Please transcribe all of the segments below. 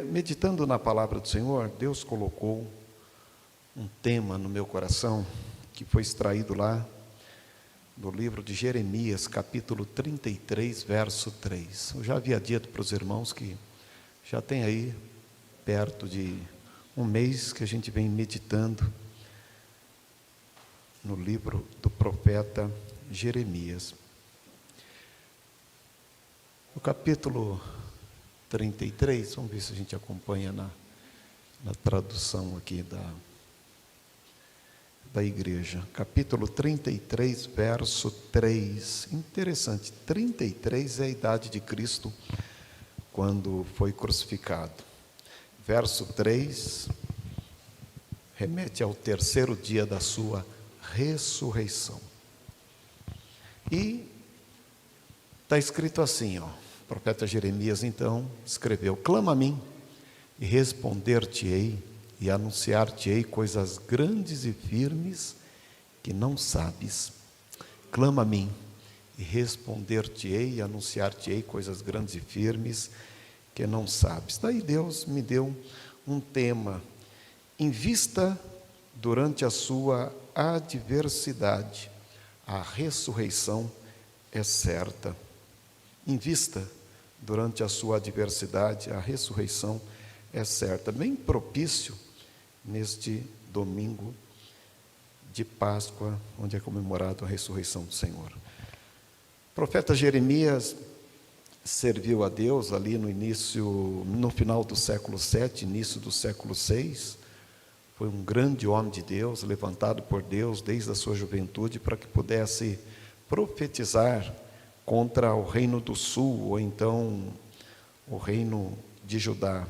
Meditando na palavra do Senhor, Deus colocou um tema no meu coração, que foi extraído lá do livro de Jeremias, capítulo 33, verso 3. Eu já havia dito para os irmãos que já tem aí perto de um mês que a gente vem meditando no livro do profeta Jeremias. O capítulo 33, vamos ver se a gente acompanha na tradução aqui da igreja. Capítulo 33, verso 3. Interessante, 33 é a idade de Cristo quando foi crucificado. Verso 3 remete ao terceiro dia da sua ressurreição. E está escrito assim, o profeta Jeremias então escreveu: clama a mim e responder-te-ei e anunciar-te-ei coisas grandes e firmes que não sabes. Clama a mim e responder-te-ei e anunciar-te-ei coisas grandes e firmes que não sabes. Daí Deus me deu um tema: invista durante a sua adversidade, a ressurreição é certa. Invista durante a sua adversidade, a ressurreição é certa. Bem propício neste domingo de Páscoa, onde é comemorado a ressurreição do Senhor. O profeta Jeremias serviu a Deus ali no final do século 7, início do século 6. Foi um grande homem de Deus, levantado por Deus desde a sua juventude para que pudesse profetizar contra o reino do sul, ou então o reino de Judá.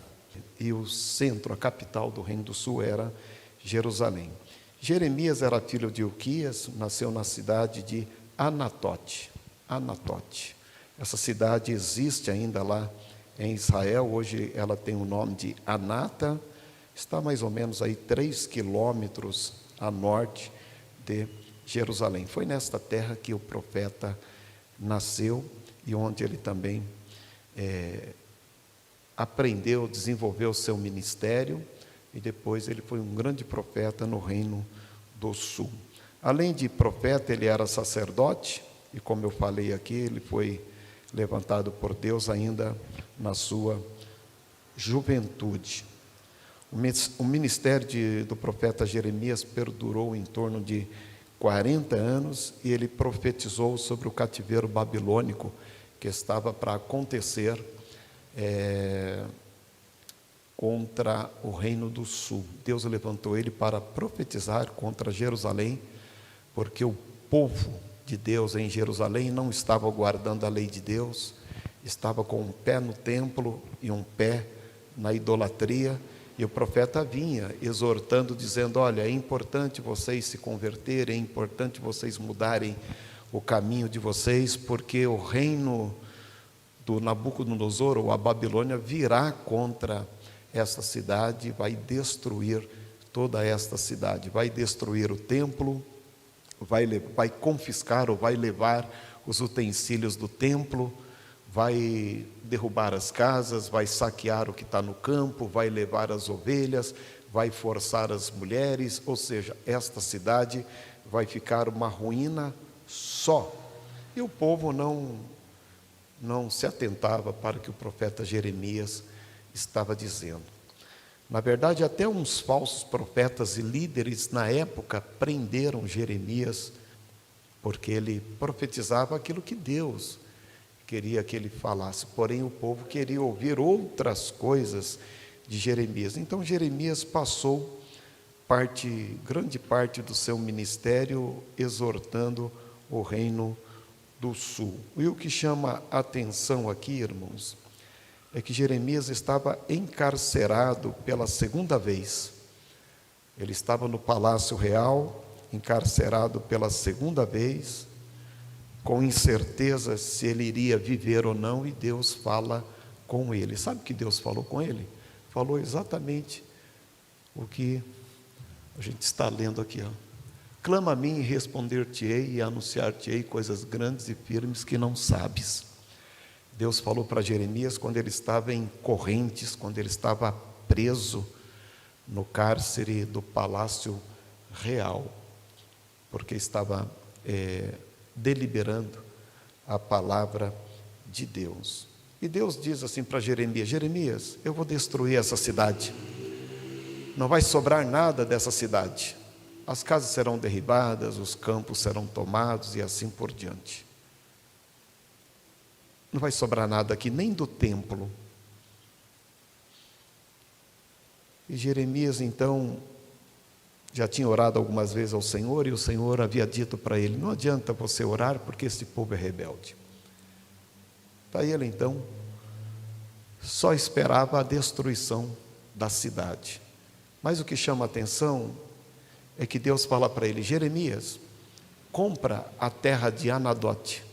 E o centro, a capital do reino do sul era Jerusalém. Jeremias era filho de Ilquias, nasceu na cidade de Anatote. Essa cidade existe ainda lá em Israel, hoje ela tem o nome de Anata, está mais ou menos aí 3 quilômetros a norte de Jerusalém. Foi nesta terra que o profeta nasceu e onde ele também aprendeu, desenvolveu o seu ministério, e depois ele foi um grande profeta no reino do sul. Além de profeta, ele era sacerdote, e como eu falei aqui, ele foi levantado por Deus ainda na sua juventude. O ministério do profeta Jeremias perdurou em torno de 40 anos, e ele profetizou sobre o cativeiro babilônico que estava para acontecer contra o reino do sul. Deus levantou ele para profetizar contra Jerusalém, porque o povo de Deus em Jerusalém não estava guardando a lei de Deus, estava com um pé no templo e um pé na idolatria, e o profeta vinha exortando, dizendo: olha, é importante vocês se converterem, é importante vocês mudarem o caminho de vocês, porque o reino do Nabucodonosor, ou a Babilônia, virá contra essa cidade, vai destruir toda esta cidade, vai destruir o templo, vai confiscar ou vai levar os utensílios do templo, vai derrubar as casas, vai saquear o que está no campo, vai levar as ovelhas, vai forçar as mulheres, ou seja, esta cidade vai ficar uma ruína só. E o povo não se atentava para o que o profeta Jeremias estava dizendo. Na verdade, até uns falsos profetas e líderes na época prenderam Jeremias, porque ele profetizava aquilo que Deus queria que ele falasse, porém o povo queria ouvir outras coisas de Jeremias. Então Jeremias passou grande parte do seu ministério exortando o reino do sul. E o que chama a atenção aqui, irmãos, é que Jeremias estava encarcerado pela segunda vez. Ele estava no palácio real, encarcerado pela segunda vez, com incerteza se ele iria viver ou não, e Deus fala com ele. Sabe o que Deus falou com ele? Falou exatamente o que a gente está lendo aqui, clama a mim e responder-te-ei e anunciar-te-ei coisas grandes e firmes que não sabes. Deus falou para Jeremias quando ele estava em correntes, quando ele estava preso no cárcere do palácio real, porque estava deliberando a palavra de Deus. E Deus diz assim para Jeremias: Jeremias, eu vou destruir essa cidade, não vai sobrar nada dessa cidade, as casas serão derribadas, os campos serão tomados e assim por diante. Não vai sobrar nada aqui, nem do templo. E Jeremias então já tinha orado algumas vezes ao Senhor, e o Senhor havia dito para ele: não adianta você orar, porque esse povo é rebelde. Daí ele então só esperava a destruição da cidade. Mas o que chama a atenção é que Deus fala para ele: Jeremias, compra a terra de Anadote.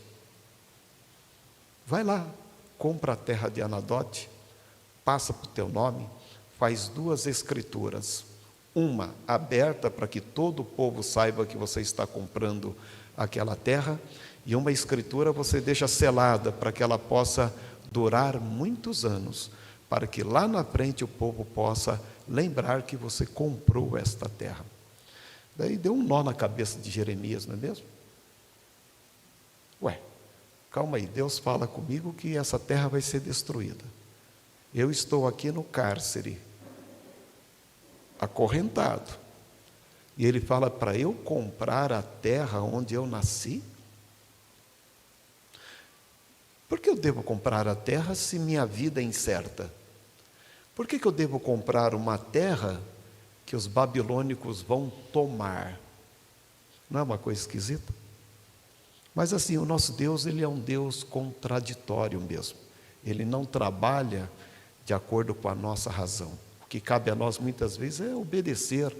Vai lá, compra a terra de Anadote, passa para o teu nome, faz 2 escrituras, uma aberta para que todo o povo saiba que você está comprando aquela terra, e uma escritura você deixa selada para que ela possa durar muitos anos, para que lá na frente o povo possa lembrar que você comprou esta terra. Daí deu um nó na cabeça de Jeremias, não é mesmo? Ué, calma aí, Deus fala comigo que essa terra vai ser destruída. Eu estou aqui no cárcere, acorrentado, e ele fala para eu comprar a terra onde eu nasci? Por que eu devo comprar a terra se minha vida é incerta? Por que eu devo comprar uma terra que os babilônicos vão tomar? Não é uma coisa esquisita? Mas assim, o nosso Deus, ele é um Deus contraditório mesmo. Ele não trabalha de acordo com a nossa razão. O que cabe a nós muitas vezes é obedecer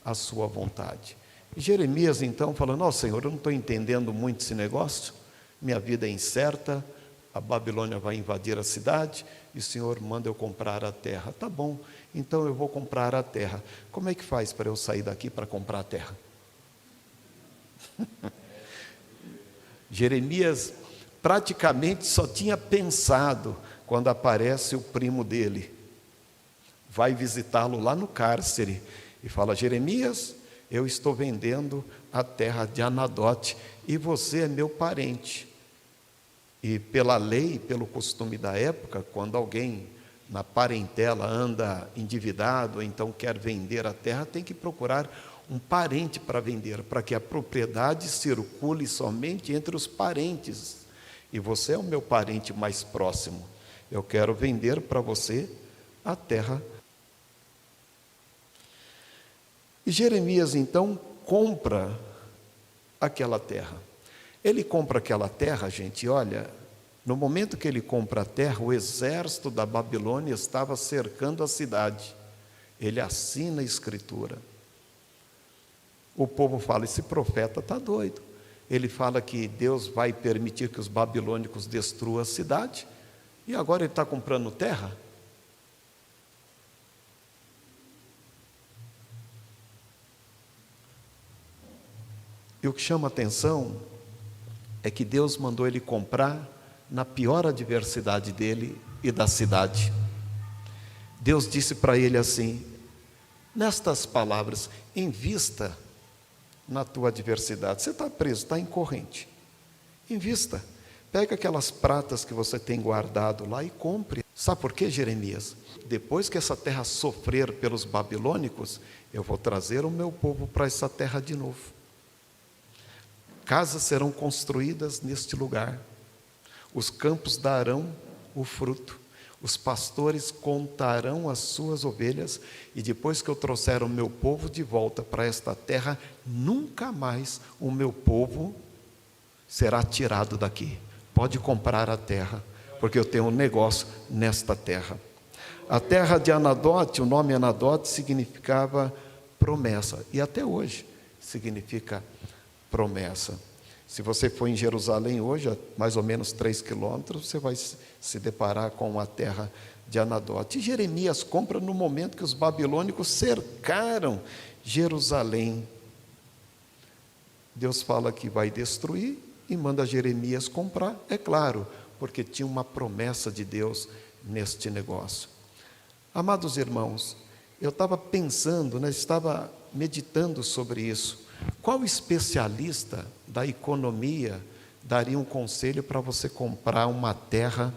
à sua vontade. E Jeremias então falando: Senhor, eu não estou entendendo muito esse negócio, minha vida é incerta, a Babilônia vai invadir a cidade, e o Senhor manda eu comprar a terra. Tá bom, então eu vou comprar a terra. Como é que faz para eu sair daqui para comprar a terra? Jeremias praticamente só tinha pensado quando aparece o primo dele. Vai visitá-lo lá no cárcere e fala: Jeremias, eu estou vendendo a terra de Anadote e você é meu parente. E pela lei, pelo costume da época, quando alguém na parentela anda endividado, ou então quer vender a terra, tem que procurar um parente para vender, para que a propriedade circule somente entre os parentes. E você é o meu parente mais próximo. Eu quero vender para você a terra. E Jeremias então compra aquela terra. Ele compra aquela terra, gente, olha, no momento que ele compra a terra, o exército da Babilônia estava cercando a cidade. Ele assina a escritura. O povo fala: esse profeta está doido. Ele fala que Deus vai permitir que os babilônicos destruam a cidade, e agora ele está comprando terra? E o que chama a atenção é que Deus mandou ele comprar na pior adversidade dele e da cidade. Deus disse para ele assim: nestas palavras, invista na tua adversidade. Você está preso, está em corrente. Invista. Pega aquelas pratas que você tem guardado lá e compre. Sabe por quê, Jeremias? Depois que essa terra sofrer pelos babilônicos, eu vou trazer o meu povo para essa terra de novo. Casas serão construídas neste lugar. Os campos darão o fruto. Os pastores contarão as suas ovelhas, e depois que eu trouxer o meu povo de volta para esta terra, nunca mais o meu povo será tirado daqui. Pode comprar a terra, porque eu tenho um negócio nesta terra. A terra de Anadote, o nome Anadote significava promessa, e até hoje significa promessa. Se você for em Jerusalém hoje, a mais ou menos 3 quilômetros, você vai se deparar com a terra de Anadote. E Jeremias compra no momento que os babilônicos cercaram Jerusalém. Deus fala que vai destruir e manda Jeremias comprar, é claro, porque tinha uma promessa de Deus neste negócio. Amados irmãos, eu estava pensando, estava meditando sobre isso. Qual especialista da economia daria um conselho para você comprar uma terra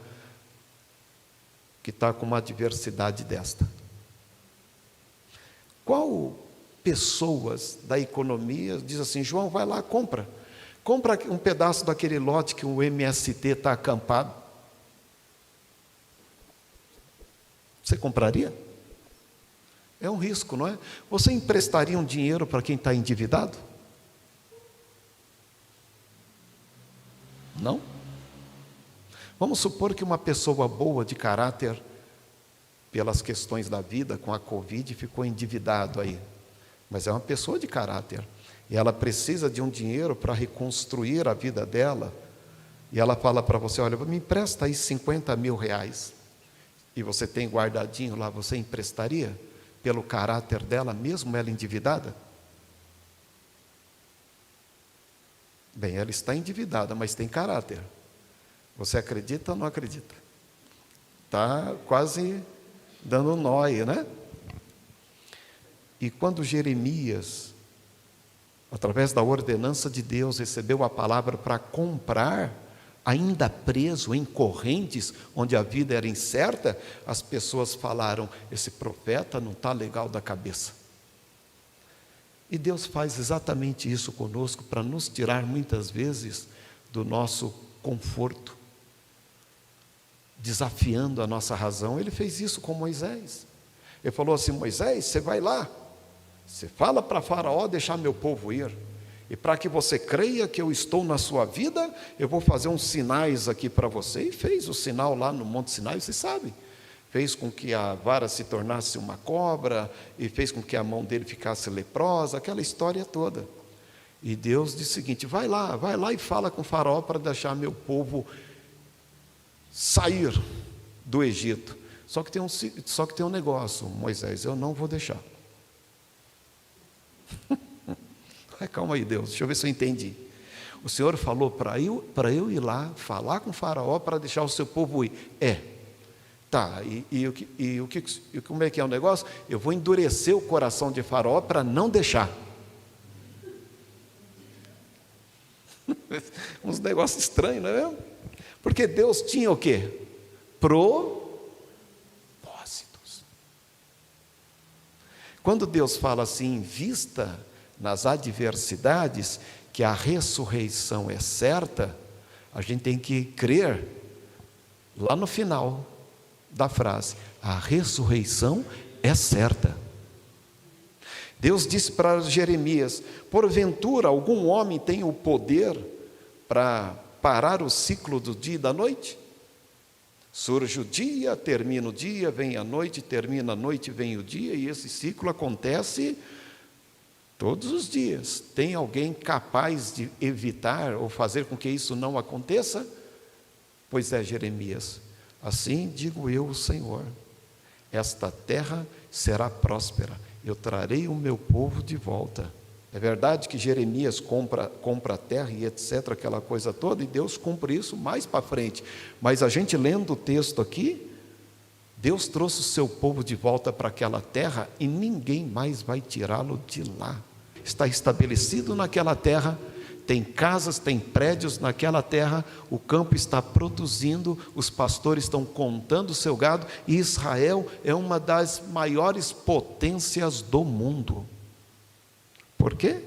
que está com uma adversidade desta? Qual pessoas da economia diz assim: João, vai lá, compra um pedaço daquele lote que o MST está acampado? Você compraria? É um risco, não é? Você emprestaria um dinheiro para quem está endividado? Não? Vamos supor que uma pessoa boa de caráter, pelas questões da vida, com a Covid, ficou endividado aí. Mas é uma pessoa de caráter. E ela precisa de um dinheiro para reconstruir a vida dela. E ela fala para você: olha, me empresta aí 50 mil reais. E você tem guardadinho lá, você emprestaria? Pelo caráter dela, mesmo ela endividada? Bem, ela está endividada, mas tem caráter. Você acredita ou não acredita? Está quase dando nó aí, né? E quando Jeremias, através da ordenança de Deus, recebeu a palavra para comprar, ainda preso em correntes, onde a vida era incerta, as pessoas falaram: esse profeta não está legal da cabeça. E Deus faz exatamente isso conosco, para nos tirar muitas vezes do nosso conforto, desafiando a nossa razão. Ele fez isso com Moisés. Ele falou assim: Moisés, você vai lá, você fala para Faraó deixar meu povo ir, e para que você creia que eu estou na sua vida, eu vou fazer uns sinais aqui para você. E fez o sinal lá no Monte Sinai, você sabe. Fez com que a vara se tornasse uma cobra, e fez com que a mão dele ficasse leprosa, aquela história toda. E Deus disse o seguinte: vai lá e fala com o Faraó para deixar meu povo sair do Egito. Só que tem um negócio, Moisés, eu não vou deixar. Calma aí, Deus, deixa eu ver se eu entendi. O Senhor falou para eu ir lá, falar com o Faraó para deixar o seu povo ir. Tá, como é que é o negócio? Eu vou endurecer o coração de Faraó para não deixar. Uns negócios estranhos, não é mesmo? Porque Deus tinha o quê? Propósitos. Quando Deus fala assim: invista nas adversidades, que a ressurreição é certa, a gente tem que crer lá no final da frase: a ressurreição é certa. Deus disse para Jeremias: porventura algum homem tem o poder para parar o ciclo do dia e da noite? Surge o dia, termina o dia, vem a noite, termina a noite, vem o dia, e esse ciclo acontece todos os dias. Tem alguém capaz de evitar ou fazer com que isso não aconteça? Pois é, Jeremias, assim digo eu, o Senhor: esta terra será próspera, eu trarei o meu povo de volta. É verdade que Jeremias compra a terra e etc, aquela coisa toda, e Deus cumpre isso mais para frente. Mas a gente lendo o texto aqui, Deus trouxe o seu povo de volta para aquela terra, e ninguém mais vai tirá-lo de lá. Está estabelecido naquela terra, tem casas, tem prédios naquela terra, o campo está produzindo, os pastores estão contando o seu gado, e Israel é uma das maiores potências do mundo. Por quê?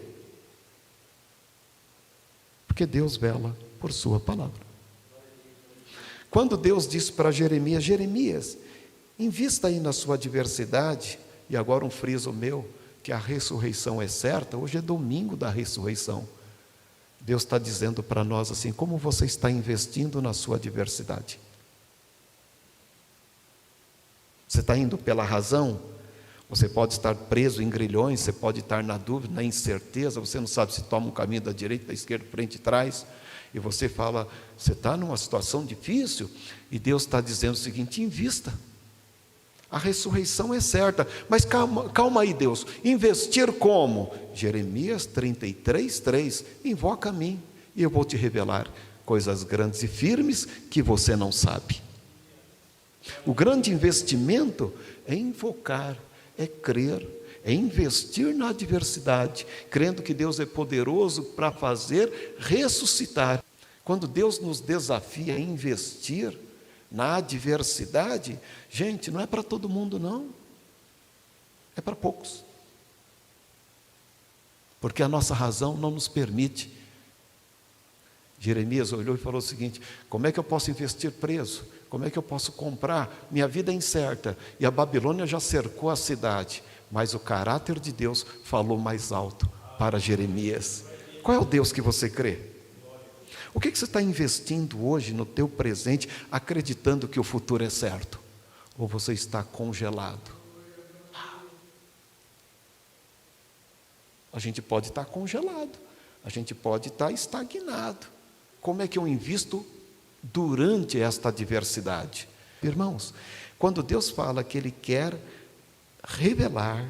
Porque Deus vela por sua palavra. Quando Deus disse para Jeremias: Jeremias, invista aí na sua adversidade, e agora um friso meu, que a ressurreição é certa. Hoje é domingo da ressurreição. Deus está dizendo para nós assim: como você está investindo na sua adversidade? Você está indo pela razão? Você pode estar preso em grilhões, você pode estar na dúvida, na incerteza, você não sabe se toma um caminho da direita, da esquerda, frente e trás, e você fala, você está numa situação difícil, e Deus está dizendo o seguinte: invista. A ressurreição é certa. Mas calma aí, Deus, investir como? Jeremias 33:3, invoca a mim, e eu vou te revelar coisas grandes e firmes que você não sabe. O grande investimento é invocar, é crer, é investir na adversidade, crendo que Deus é poderoso para fazer ressuscitar. Quando Deus nos desafia a investir na adversidade, gente, não é para todo mundo não, é para poucos. Porque a nossa razão não nos permite. Jeremias olhou e falou o seguinte: como é que eu posso investir preso? Como é que eu posso comprar? Minha vida é incerta, e a Babilônia já cercou a cidade. Mas o caráter de Deus falou mais alto para Jeremias. Qual é o Deus que você crê? O que você está investindo hoje no teu presente, acreditando que o futuro é certo? Ou você está congelado? A gente pode estar congelado, a gente pode estar estagnado. Como é que eu invisto durante esta adversidade? Irmãos, quando Deus fala que Ele quer revelar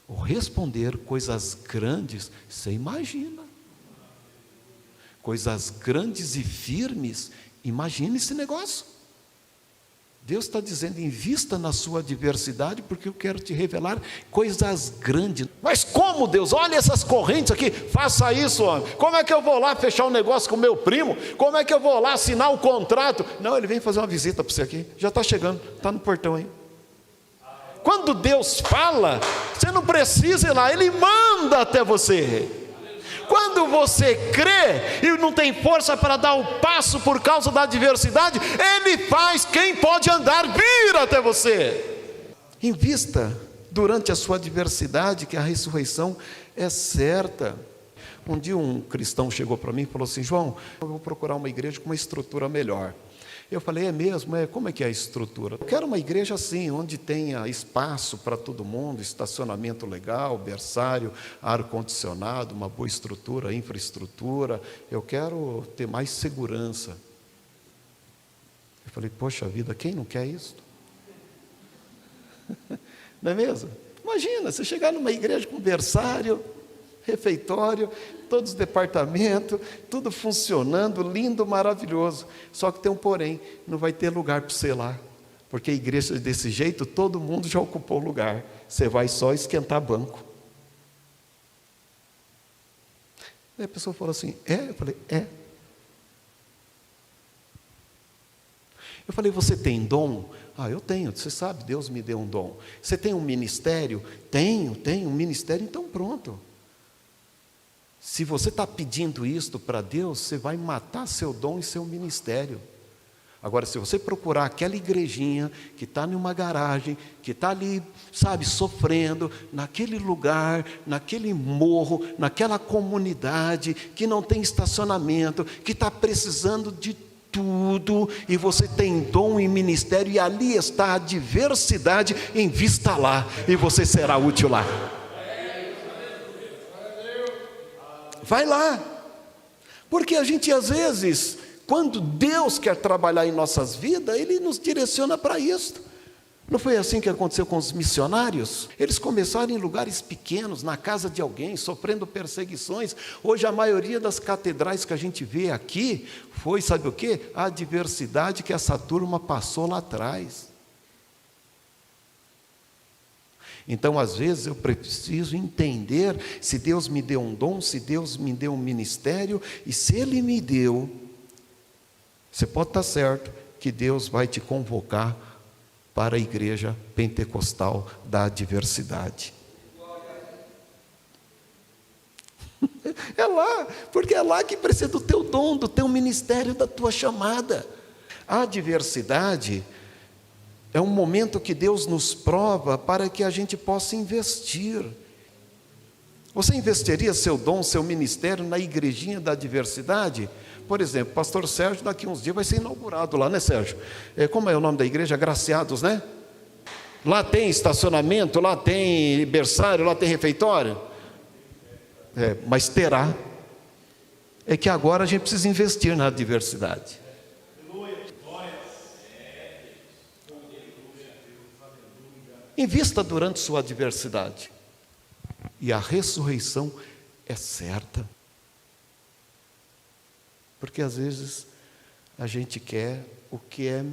ou responder coisas grandes, você imagina. Coisas grandes e firmes, imagine esse negócio. Deus está dizendo: invista na sua adversidade, porque eu quero te revelar coisas grandes. Mas como, Deus? Olha essas correntes aqui, faça isso, homem. Como é que eu vou lá fechar um negócio com o meu primo? Como é que eu vou lá assinar o contrato? Não, ele vem fazer uma visita para você aqui, já está chegando, está no portão aí. Quando Deus fala, você não precisa ir lá, Ele manda até você. Quando você crê e não tem força para dar o passo por causa da adversidade, Ele faz quem pode andar vir até você. Invista durante a sua adversidade, que a ressurreição é certa. Um dia um cristão chegou para mim e falou assim: João, eu vou procurar uma igreja com uma estrutura melhor. Eu falei: é mesmo? Como é que é a estrutura? Eu quero uma igreja assim, onde tenha espaço para todo mundo, estacionamento legal, berçário, ar-condicionado, uma boa estrutura, infraestrutura. Eu quero ter mais segurança. Eu falei: poxa vida, quem não quer isso? Não é mesmo? Imagina, você chegar numa igreja com berçário, refeitório, todos os departamentos, tudo funcionando, lindo, maravilhoso. Só que tem um porém: não vai ter lugar para você lá, porque a igreja desse jeito, todo mundo já ocupou o lugar, você vai só esquentar banco. Aí a pessoa falou assim: é? Eu falei: é. Eu falei: você tem dom? Ah, eu tenho, você sabe, Deus me deu um dom. Você tem um ministério? Tenho um ministério. Então pronto. Se você está pedindo isto para Deus, você vai matar seu dom e seu ministério. Agora, se você procurar aquela igrejinha que está numa garagem, que está ali, sabe, sofrendo, naquele lugar, naquele morro, naquela comunidade, que não tem estacionamento, que está precisando de tudo, e você tem dom e ministério, e ali está a diversidade, invista lá, e você será útil lá. Vai lá, porque a gente às vezes, quando Deus quer trabalhar em nossas vidas, Ele nos direciona para isso. Não foi assim que aconteceu com os missionários? Eles começaram em lugares pequenos, na casa de alguém, sofrendo perseguições. Hoje a maioria das catedrais que a gente vê aqui, foi, sabe o quê? A adversidade que essa turma passou lá atrás. Então, às vezes, eu preciso entender se Deus me deu um dom, se Deus me deu um ministério, e se Ele me deu, você pode estar certo que Deus vai te convocar para a igreja pentecostal da adversidade. É lá, porque é lá que precisa do teu dom, do teu ministério, da tua chamada. A adversidade é um momento que Deus nos prova para que a gente possa investir. Você investiria seu dom, seu ministério na igrejinha da adversidade? Por exemplo, pastor Sérgio, daqui a uns dias vai ser inaugurado lá, né, Sérgio? Como é o nome da igreja? Agraciados, né? Lá tem estacionamento, lá tem berçário, lá tem refeitório. Mas terá. É que agora a gente precisa investir na adversidade. Invista durante sua adversidade. E a ressurreição é certa. Porque às vezes a gente quer o que é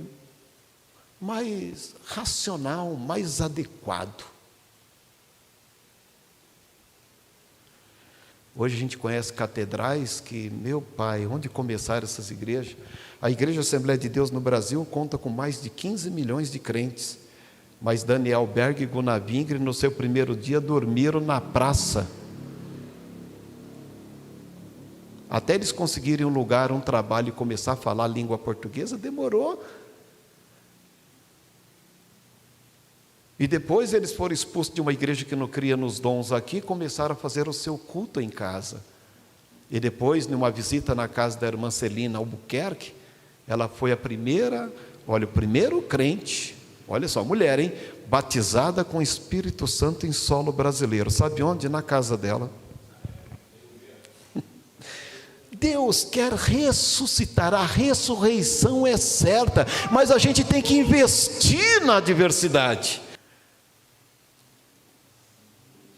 mais racional, mais adequado. Hoje a gente conhece catedrais que, meu pai, onde começaram essas igrejas? A Igreja Assembleia de Deus no Brasil conta com mais de 15 milhões de crentes, mas Daniel Berg e Gunnar Wingren, no seu primeiro dia, dormiram na praça. Até eles conseguirem um lugar, um trabalho e começar a falar a língua portuguesa, demorou. E depois eles foram expulsos de uma igreja que não cria nos dons aqui, começaram a fazer o seu culto em casa. E depois, numa visita na casa da irmã Celina Albuquerque, ela foi a primeira, olha, o primeiro crente, olha só, mulher, hein? Batizada com o Espírito Santo em solo brasileiro. Sabe onde? Na casa dela. Deus quer ressuscitar, a ressurreição é certa, mas a gente tem que investir na adversidade.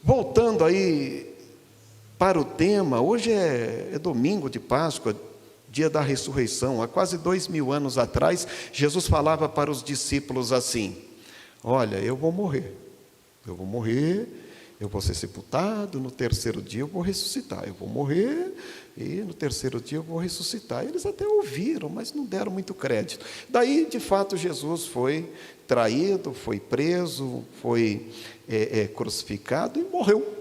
Voltando aí para o tema, hoje é domingo de Páscoa, dia da ressurreição. Há quase 2000 anos atrás, Jesus falava para os discípulos assim: olha, eu vou morrer, eu vou ser sepultado, no terceiro dia eu vou ressuscitar, eu vou morrer e no terceiro dia eu vou ressuscitar. Eles até ouviram, mas não deram muito crédito. Daí, de fato, Jesus foi traído, foi preso, foi crucificado e morreu.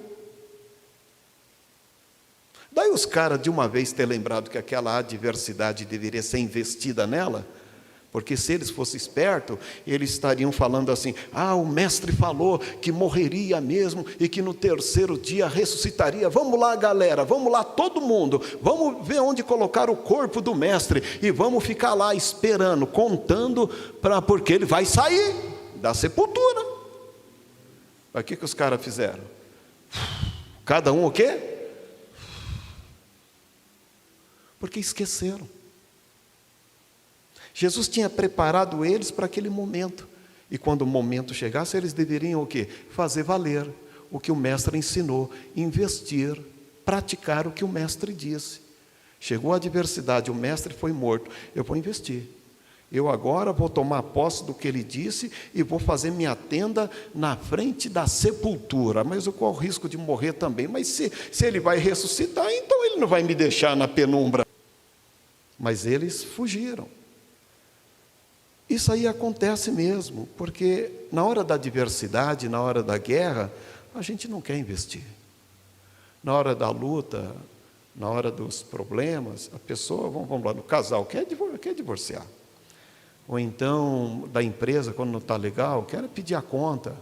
Daí os caras, de uma vez, ter lembrado que aquela adversidade deveria ser investida nela, porque se eles fossem espertos, eles estariam falando assim: o mestre falou que morreria mesmo e que no terceiro dia ressuscitaria. Vamos lá, galera, vamos lá todo mundo, vamos ver onde colocar o corpo do mestre e vamos ficar lá esperando, contando, porque ele vai sair da sepultura. Mas o que os caras fizeram? Cada um o quê? Porque esqueceram. Jesus tinha preparado eles para aquele momento, e quando o momento chegasse, eles deveriam o quê? Fazer valer o que o mestre ensinou, investir, praticar o que o mestre disse. Chegou a adversidade, o mestre foi morto, eu vou investir. Eu agora vou tomar posse do que ele disse e vou fazer minha tenda na frente da sepultura. Mas eu corro o risco de morrer também. Mas se ele vai ressuscitar, então ele não vai me deixar na penumbra. Mas eles fugiram. Isso aí acontece mesmo, porque na hora da adversidade, na hora da guerra, a gente não quer investir. Na hora da luta, na hora dos problemas, a pessoa, vamos lá, no casal, quer divorciar. Ou então, da empresa, quando não está legal, quero pedir a conta.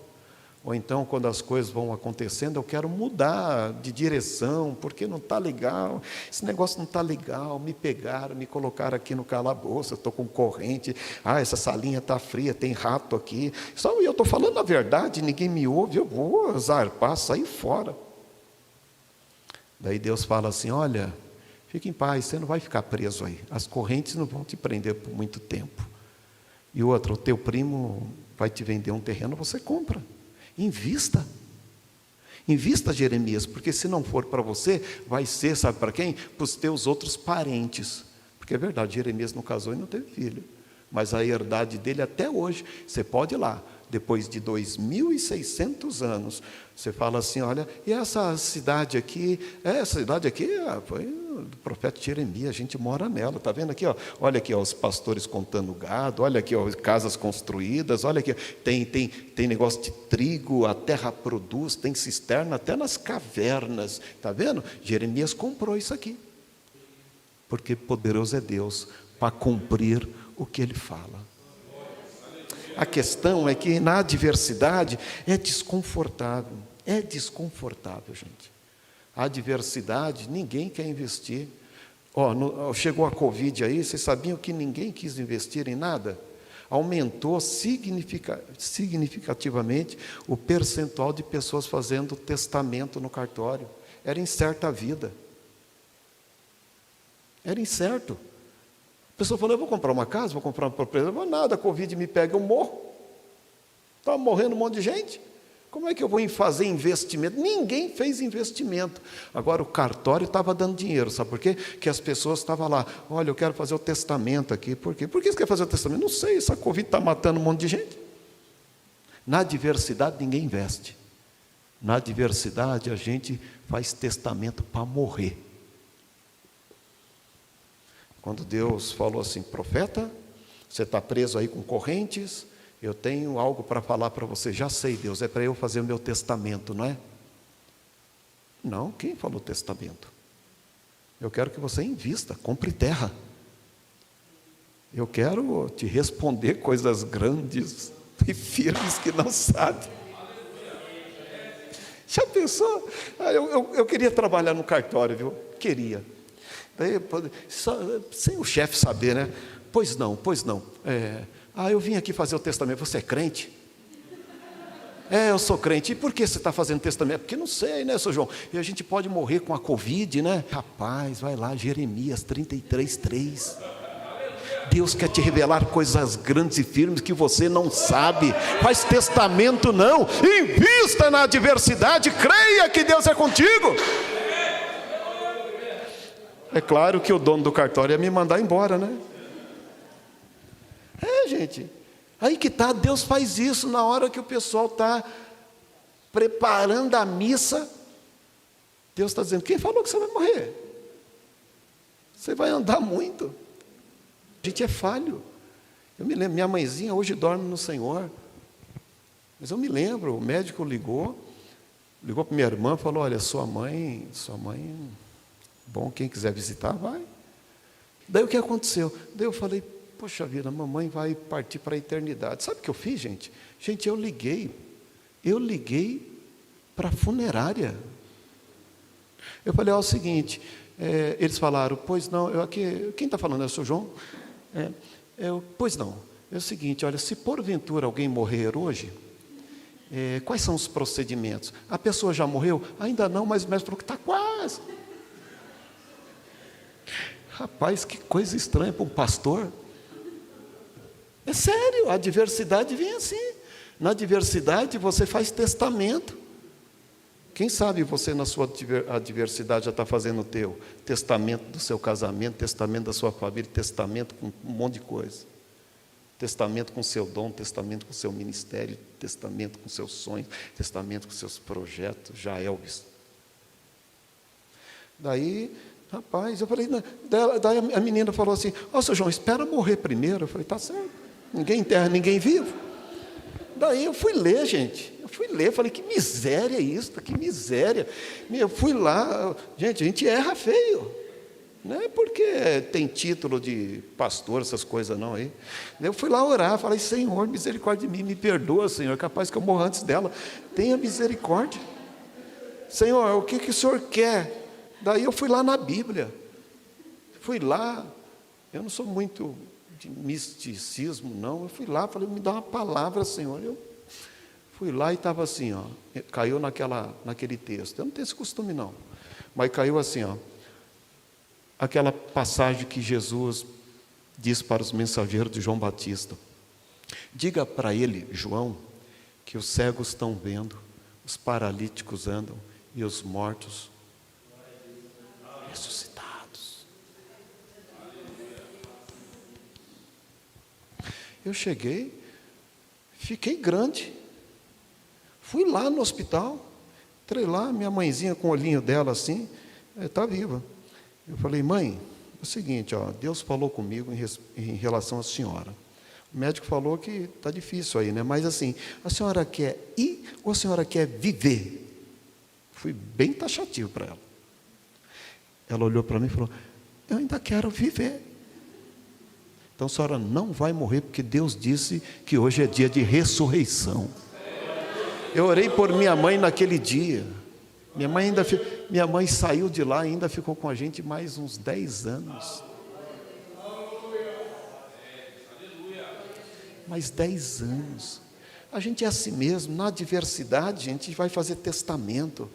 Ou então, quando as coisas vão acontecendo, eu quero mudar de direção, porque não está legal, esse negócio não está legal, me pegaram, me colocaram aqui no calabouço, eu estou com corrente, essa salinha está fria, tem rato aqui. Só eu estou falando a verdade, ninguém me ouve, eu vou zarpar, sair fora. Daí Deus fala assim: olha, fique em paz, você não vai ficar preso aí, as correntes não vão te prender por muito tempo. E outro, o teu primo vai te vender um terreno, você compra. Invista, Jeremias, porque se não for para você, vai ser, sabe para quem? Para os teus outros parentes, porque é verdade, Jeremias não casou e não teve filho, mas a herdade dele até hoje, você pode ir lá, depois de 2.600 anos, você fala assim: olha, e essa cidade aqui foi do profeta Jeremias, a gente mora nela, está vendo aqui? Olha aqui, os pastores contando gado, olha aqui, casas construídas, olha aqui, tem negócio de trigo, a terra produz, tem cisterna até nas cavernas, está vendo? Jeremias comprou isso aqui, porque poderoso é Deus para cumprir o que Ele fala. A questão é que na adversidade é desconfortável, gente. A adversidade, ninguém quer investir. Chegou a Covid aí, vocês sabiam que ninguém quis investir em nada? Aumentou significativamente o percentual de pessoas fazendo testamento no cartório. Era incerta a vida. Era incerto. A pessoa falou: eu vou comprar uma casa, vou comprar uma propriedade, não vou nada, a Covid me pega, eu morro. Está morrendo um monte de gente. Como é que eu vou fazer investimento? Ninguém fez investimento. Agora o cartório estava dando dinheiro, sabe por quê? Que as pessoas estavam lá, olha, eu quero fazer o testamento aqui. Por quê? Por que você quer fazer o testamento? Não sei, essa Covid está matando um monte de gente. Na adversidade ninguém investe. Na adversidade a gente faz testamento para morrer. Quando Deus falou assim, profeta, você está preso aí com correntes, eu tenho algo para falar para você. Já sei, Deus, é para eu fazer o meu testamento, não é? Não, quem falou testamento? Eu quero que você invista, compre terra. Eu quero te responder coisas grandes e firmes que não sabe. Já pensou? Eu queria trabalhar no cartório, viu? Queria. Daí, sem o chefe saber, né? Pois não. Eu vim aqui fazer o testamento. Você é crente? Eu sou crente. E por que você está fazendo testamento? Porque não sei, né, seu João? E a gente pode morrer com a Covid, né? Rapaz, vai lá, Jeremias 33:3. Deus quer te revelar coisas grandes e firmes que você não sabe. Faz testamento não. Invista na adversidade. Creia que Deus é contigo. É claro que o dono do cartório ia me mandar embora, né? Gente, aí que está, Deus faz isso na hora que o pessoal está preparando a missa. Deus está dizendo, quem falou que você vai morrer? Você vai andar muito. A gente é falho. Eu me lembro, minha mãezinha hoje dorme no Senhor. Mas eu me lembro, o médico ligou para minha irmã, falou, olha, sua mãe, bom, quem quiser visitar, vai. Daí o que aconteceu? Daí eu falei, poxa vida, a mamãe vai partir para a eternidade. Sabe o que eu fiz, gente? Gente, eu liguei para a funerária. Eu falei, o seguinte, eles falaram, pois não, quem está falando é o seu João? Pois não, é o seguinte, olha, se porventura alguém morrer hoje, quais são os procedimentos? A pessoa já morreu? Ainda não, mas o médico falou que está quase. Rapaz, que coisa estranha para um pastor. É sério, a adversidade vem assim. Na adversidade você faz testamento. Quem sabe você na sua adversidade já está fazendo o teu testamento do seu casamento, testamento da sua família, testamento com um monte de coisa. Testamento com o seu dom, testamento com o seu ministério, testamento com seus sonhos, testamento com seus projetos, já Elvis. Daí, rapaz, eu falei, daí a menina falou assim, seu João, espera morrer primeiro. Eu falei, tá certo, ninguém enterra ninguém vivo. Daí eu fui ler, gente, falei, que miséria isso, que miséria. Eu fui lá, gente, a gente erra feio, não é porque tem título de pastor, essas coisas não aí. Eu fui lá orar, falei, Senhor, misericórdia de mim, me perdoa, Senhor, capaz que eu morra antes dela, tenha misericórdia. Senhor, o que o Senhor quer? Daí eu fui lá na Bíblia, eu não sou muito de misticismo não, eu fui lá, falei, me dá uma palavra, Senhor. Eu fui lá e estava assim, caiu naquele texto, eu não tenho esse costume não, mas caiu assim, aquela passagem que Jesus diz para os mensageiros de João Batista, diga para ele, João, que os cegos estão vendo, os paralíticos andam e os mortos ressuscitados. Eu cheguei, fiquei grande, fui lá no hospital, entrei lá, minha mãezinha com o olhinho dela assim, está viva. Eu falei, mãe, é o seguinte, Deus falou comigo em relação à senhora. O médico falou que está difícil aí, né? Mas assim, a senhora quer ir ou a senhora quer viver? Fui bem taxativo para ela. Ela olhou para mim e falou, eu ainda quero viver. Então a senhora não vai morrer, porque Deus disse que hoje é dia de ressurreição. Eu orei por minha mãe naquele dia. Minha mãe saiu de lá e ainda ficou com a gente mais uns 10 anos. Mais 10 anos. A gente é assim mesmo, na adversidade, a gente vai fazer testamento.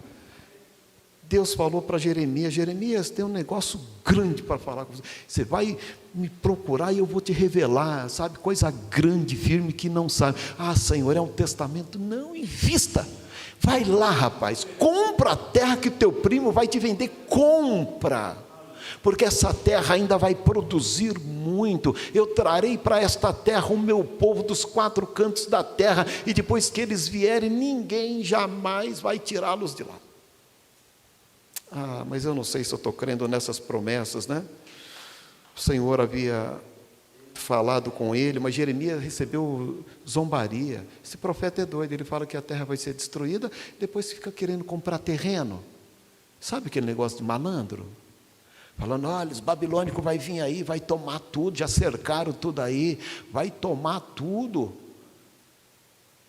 Deus falou para Jeremias, Jeremias, tem um negócio grande para falar com você. Você vai me procurar e eu vou te revelar, sabe, coisa grande, firme que não sabe. Senhor, é um testamento. Não, invista. Vai lá, rapaz, compra a terra que o teu primo vai te vender, compra, porque essa terra ainda vai produzir muito. Eu trarei para esta terra o meu povo dos 4 cantos da terra, e depois que eles vierem, ninguém jamais vai tirá-los de lá. Mas eu não sei se eu estou crendo nessas promessas, né? O Senhor havia falado com ele, mas Jeremias recebeu zombaria. Esse profeta é doido, ele fala que a terra vai ser destruída, depois fica querendo comprar terreno. Sabe aquele negócio de malandro? Falando, olha, os babilônicos vai vir aí, vai tomar tudo, já cercaram tudo aí, vai tomar tudo.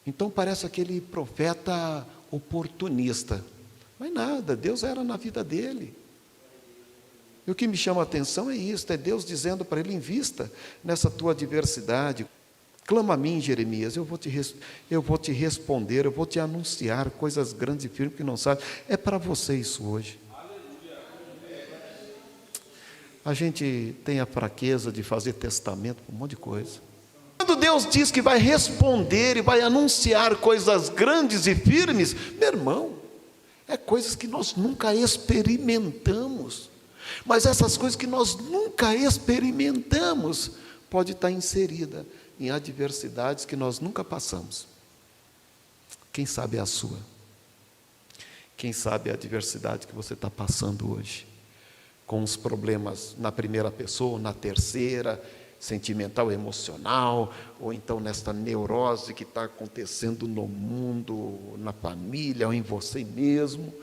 Então parece aquele profeta oportunista. Mas nada, Deus era na vida dele. E o que me chama a atenção é isso, é Deus dizendo para ele, invista nessa tua adversidade. Clama a mim, Jeremias, eu vou te responder, eu vou te anunciar coisas grandes e firmes que não sabe. É para você isso hoje. A gente tem a fraqueza de fazer testamento para um monte de coisa. Quando Deus diz que vai responder e vai anunciar coisas grandes e firmes, meu irmão, é coisas que nós nunca experimentamos. Mas essas coisas que nós nunca experimentamos, pode estar inserida em adversidades que nós nunca passamos. Quem sabe é a sua? Quem sabe a adversidade que você está passando hoje? Com os problemas na primeira pessoa, na terceira, sentimental, emocional, ou então nesta neurose que está acontecendo no mundo, na família, ou em você mesmo.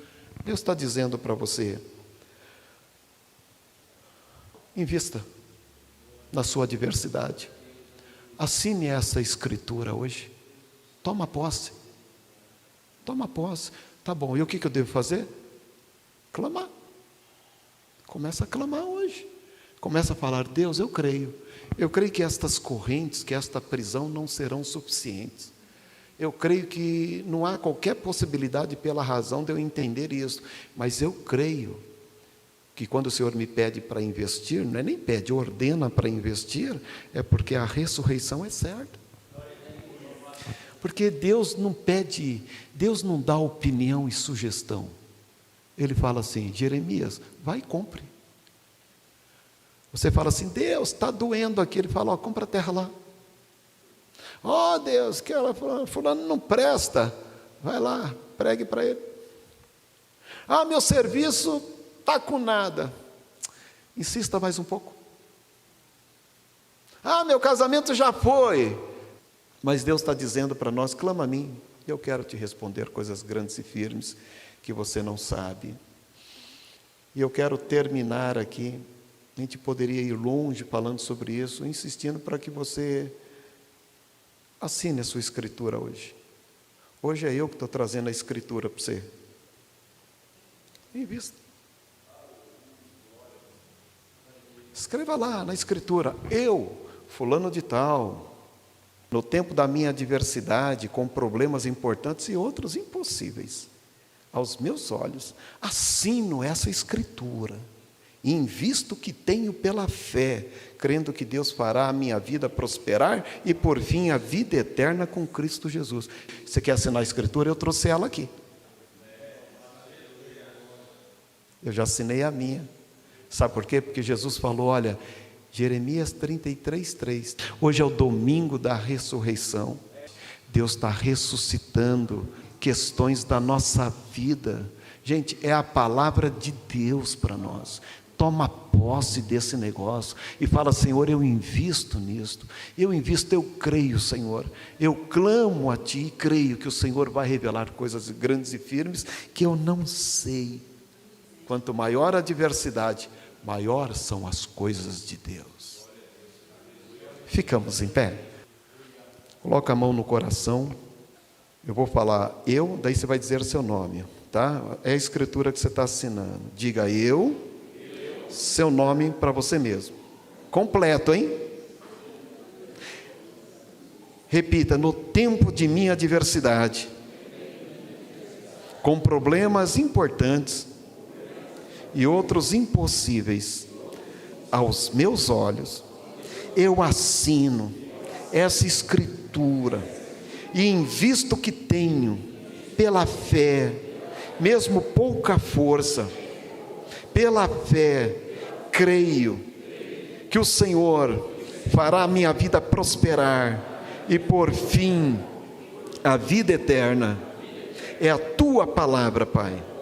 Deus está dizendo para você, invista na sua adversidade, assine essa escritura hoje, toma posse, tá bom, e o que eu devo fazer? Clamar, começa a clamar hoje, começa a falar, Deus, eu creio que estas correntes, que esta prisão não serão suficientes. Eu creio que não há qualquer possibilidade pela razão de eu entender isso, mas eu creio que quando o Senhor me pede para investir, não é nem pede, ordena para investir, é porque a ressurreição é certa. Porque Deus não pede, Deus não dá opinião e sugestão. Ele fala assim, Jeremias, vai e compre. Você fala assim, Deus, está doendo aqui. Ele fala, compra a terra lá. Deus, que fulano não presta. Vai lá, pregue para ele. Meu serviço está com nada. Insista mais um pouco. Meu casamento já foi. Mas Deus está dizendo para nós, clama a mim. Eu quero te responder coisas grandes e firmes que você não sabe. E eu quero terminar aqui. A gente poderia ir longe falando sobre isso, insistindo para que você assine a sua escritura hoje. Hoje é eu que estou trazendo a escritura para você. Invista. Escreva lá na escritura, eu, fulano de tal, no tempo da minha adversidade, com problemas importantes e outros impossíveis, aos meus olhos, assino essa escritura. Invisto o que tenho pela fé, crendo que Deus fará a minha vida prosperar e, por fim, a vida eterna com Cristo Jesus. Você quer assinar a escritura? Eu trouxe ela aqui. Eu já assinei a minha. Sabe por quê? Porque Jesus falou, olha, Jeremias 33:3. Hoje é o domingo da ressurreição. Deus está ressuscitando questões da nossa vida. Gente, é a palavra de Deus para nós. Toma posse desse negócio e fala, Senhor, eu invisto nisto, eu creio, Senhor, eu clamo a Ti e creio que o Senhor vai revelar coisas grandes e firmes que eu não sei. Quanto maior a adversidade, maior são as coisas de Deus. Ficamos em pé, coloca a mão no coração, eu vou falar eu, daí você vai dizer o seu nome, tá? É a escritura que você está assinando, diga eu, seu nome para você mesmo, completo, hein? Repita, no tempo de minha adversidade, com problemas importantes e outros impossíveis, aos meus olhos, eu assino essa escritura e invisto o que tenho pela fé, mesmo pouca força, pela fé, creio que o Senhor fará a minha vida prosperar e por fim a vida eterna. É a tua palavra, Pai.